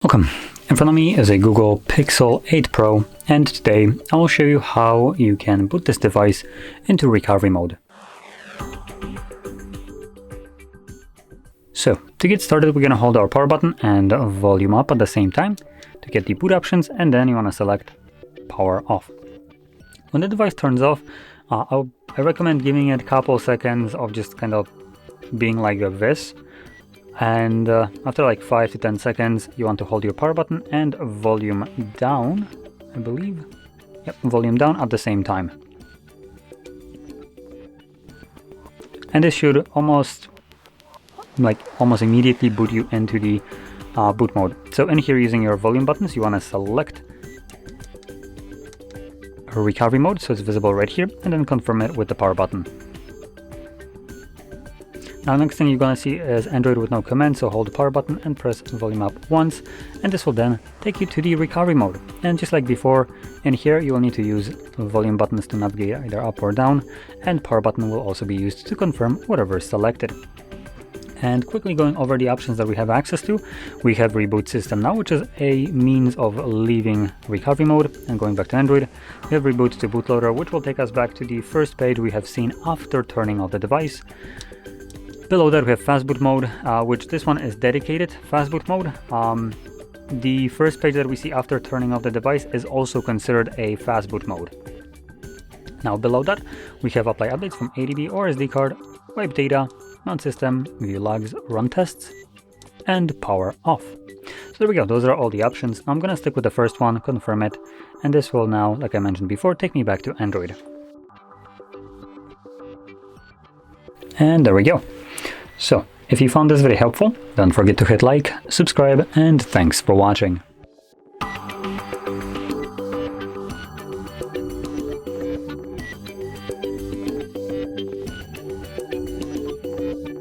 Welcome. In front of me is a Google Pixel 8 Pro, and today I will show you how you can boot this device into recovery mode. So to get started, we're going to hold our power button and volume up at the same time to get the boot options, and then you want to select power off. When the device turns off, I recommend giving it a couple seconds of just kind of being like this. And after like 5 to 10 seconds, you want to hold your power button and volume down, I believe. Yep, volume down at the same time. And this should almost immediately boot you into the boot mode. So in here, using your volume buttons, you want to select recovery mode, so it's visible right here, and then confirm it with the power button. Now, next thing you're going to see is Android with no command, so hold the power button and press volume up once, and this will then take you to the recovery mode. And just like before, in here you will need to use volume buttons to navigate either up or down, and power button will also be used to confirm whatever is selected. And quickly going over the options that we have access to, we have Reboot System now, which is a means of leaving recovery mode and going back to Android. We have Reboot to Bootloader, which will take us back to the first page we have seen after turning off the device. Below that we have Fast Boot Mode, which this one is dedicated Fast Boot Mode. The first page that we see after turning off the device is also considered a Fast Boot Mode. Now below that we have Apply Updates from ADB or SD card, Wipe Data, Mount System, View Logs, Run Tests, and Power Off. So there we go, those are all the options. I'm gonna stick with the first one, confirm it, and this will now, like I mentioned before, take me back to Android. And there we go. So, if you found this very helpful, don't forget to hit like, subscribe, and thanks for watching.